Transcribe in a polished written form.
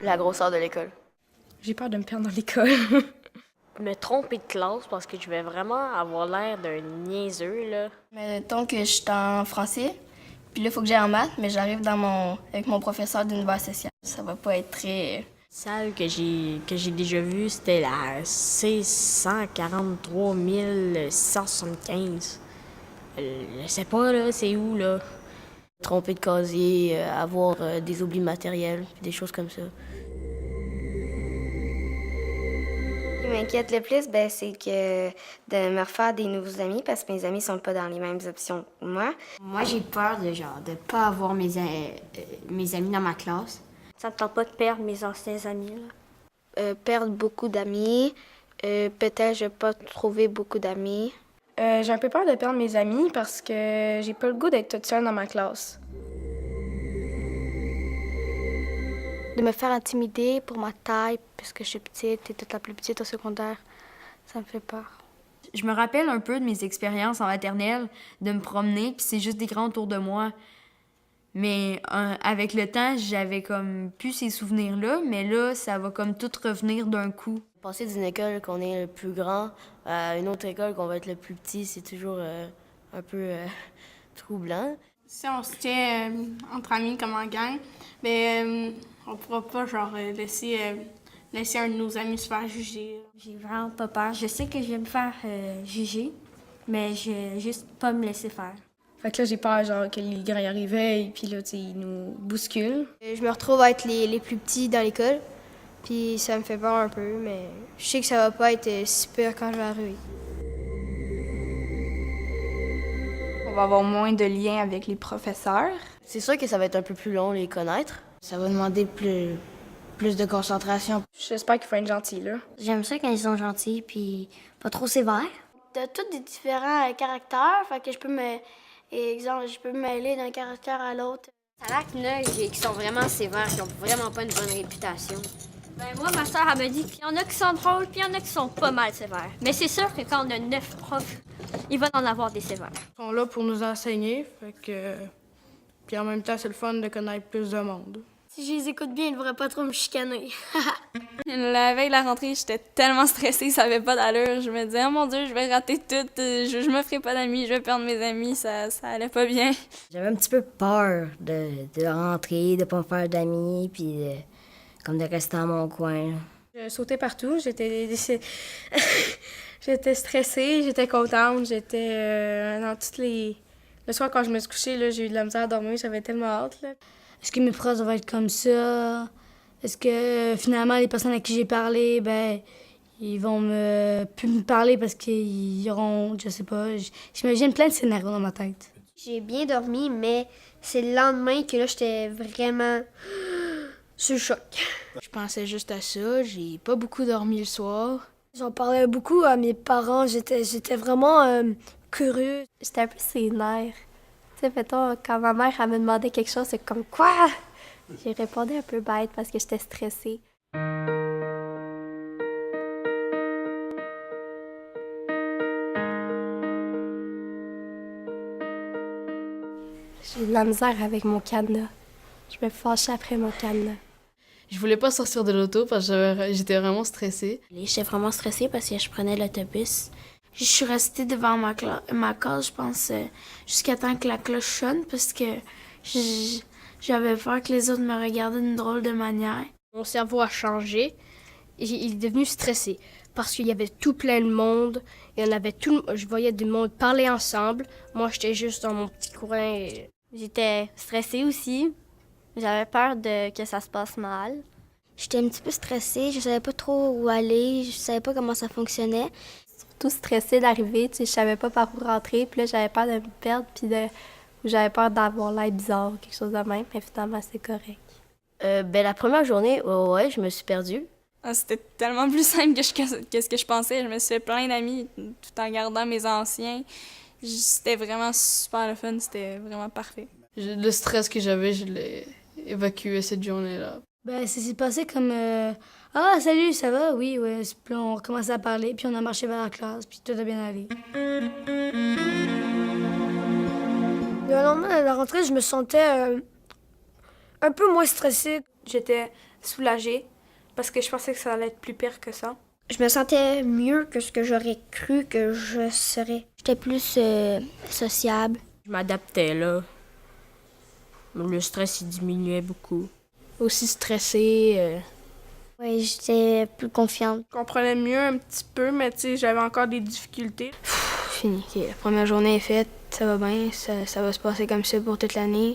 La grosseur de l'école. J'ai peur de me perdre dans l'école. Me tromper de classe parce que je vais vraiment avoir l'air d'un niaiseux, là. Mettons que je suis en français, puis là, il faut que j'aille en maths, mais j'arrive avec mon professeur d'univers social. Ça va pas être très... Celle que j'ai déjà vue, c'était la C143 175. Je sais pas, là, c'est où, là? Tromper de casier, avoir des oublis matériels, des choses comme ça. Ce qui m'inquiète le plus, c'est que de me refaire des nouveaux amis parce que mes amis sont pas dans les mêmes options que moi. Moi, j'ai peur de pas avoir mes amis dans ma classe. Ça me tente pas de perdre mes anciens amis, là. Perdre beaucoup d'amis. Peut-être je vais pas trouver beaucoup d'amis. J'ai un peu peur de perdre mes amis parce que j'ai pas le goût d'être toute seule dans ma classe. De me faire intimider pour ma taille, puisque je suis petite et toute la plus petite au secondaire, ça me fait peur. Je me rappelle un peu de mes expériences en maternelle, de me promener, puis c'est juste des grands autour de moi. Mais avec le temps, j'avais comme plus ces souvenirs-là, mais là, ça va comme tout revenir d'un coup. Passer d'une école qu'on est le plus grand à une autre école qu'on va être le plus petit, c'est toujours un peu troublant. Si on se tient entre amis comme en gang, on pourra pas laisser un de nos amis se faire juger. J'ai vraiment pas peur. Je sais que je vais me faire juger, mais je vais juste pas me laisser faire. Fait que là, j'ai peur que les grands y arrivaient et puis là, ils nous bousculent. Je me retrouve à être les plus petits dans l'école, puis ça me fait peur un peu, mais je sais que ça va pas être si pire quand je vais arriver. On va avoir moins de liens avec les professeurs. C'est sûr que ça va être un peu plus long les connaître. Ça va demander plus de concentration. J'espère qu'il faut être gentil, là. J'aime ça quand ils sont gentils puis pas trop sévères. T'as tous des différents caractères, fait que je peux me mêler d'un caractère à l'autre. Ça a l'air qu'il y en a qui sont vraiment sévères, qui ont vraiment pas une bonne réputation. Moi, ma soeur, elle me dit qu'il y en a qui sont drôles puis il y en a qui sont pas mal sévères. Mais c'est sûr que quand on a 9 profs, il va en avoir des sévères. Ils sont là pour nous enseigner, puis en même temps, c'est le fun de connaître plus de monde. Si je les écoute bien, ils devraient pas trop me chicaner. La veille de la rentrée, j'étais tellement stressée, ça avait pas d'allure. Je me disais, oh mon Dieu, je vais rater tout, je me ferai pas d'amis, je vais perdre mes amis, ça allait pas bien. J'avais un petit peu peur de rentrer, de pas me faire d'amis, puis de rester dans mon coin. Je sautais partout, j'étais stressée, j'étais contente, j'étais dans toutes les... Le soir, quand je me suis couchée, là, j'ai eu de la misère à dormir, j'avais tellement hâte, là. Est-ce que mes profs vont être comme ça? Est-ce que finalement les personnes à qui j'ai parlé, ils vont plus me parler parce qu'ils auront, je sais pas, j'imagine plein de scénarios dans ma tête. J'ai bien dormi, mais c'est le lendemain que là, j'étais vraiment sur le choc. Je pensais juste à ça, j'ai pas beaucoup dormi le soir. J'en parlais beaucoup à mes parents, j'étais vraiment curieux. J'étais un peu ses nerfs. Tu sais, mettons, quand ma mère elle me demandait quelque chose, c'est comme quoi? J'ai répondu un peu bête parce que j'étais stressée. J'ai eu de la misère avec mon cadenas. Je me fâchais après mon cadenas. Je voulais pas sortir de l'auto parce que j'étais vraiment stressée. J'étais vraiment stressée parce que je prenais l'autobus. Je suis restée devant ma case, je pense, jusqu'à temps que la cloche sonne parce que j'avais peur que les autres me regardaient d'une drôle de manière. Mon cerveau a changé. Il est devenu stressé parce qu'il y avait tout plein de monde. Je voyais du monde parler ensemble. Moi, j'étais juste dans mon petit coin. J'étais stressée aussi. J'avais peur que ça se passe mal. J'étais un petit peu stressée, je savais pas trop où aller, je savais pas comment ça fonctionnait. Surtout stressée d'arriver, je savais pas par où rentrer, puis là j'avais peur de me perdre, puis j'avais peur d'avoir l'air bizarre, quelque chose de même, mais finalement c'est correct. La première journée, ouais, je me suis perdue. C'était tellement plus simple que ce que je pensais. Je me suis fait plein d'amis tout en gardant mes anciens. C'était vraiment super le fun, c'était vraiment parfait. Le stress que j'avais, je l'ai évacué cette journée-là. Ça s'est passé comme ah, salut, ça va? Oui, ouais. Puis on a commencé à parler, puis on a marché vers la classe, puis tout a bien allé. Le lendemain de la rentrée, je me sentais un peu moins stressée. J'étais soulagée parce que je pensais que ça allait être plus pire que ça. Je me sentais mieux que ce que j'aurais cru que je serais. J'étais plus sociable. Je m'adaptais, là. Le stress, il diminuait beaucoup. Aussi stressée. Oui, j'étais plus confiante. Je comprenais mieux un petit peu, mais tu sais, j'avais encore des difficultés. Fini. La première journée est faite, ça va bien, ça va se passer comme ça pour toute l'année.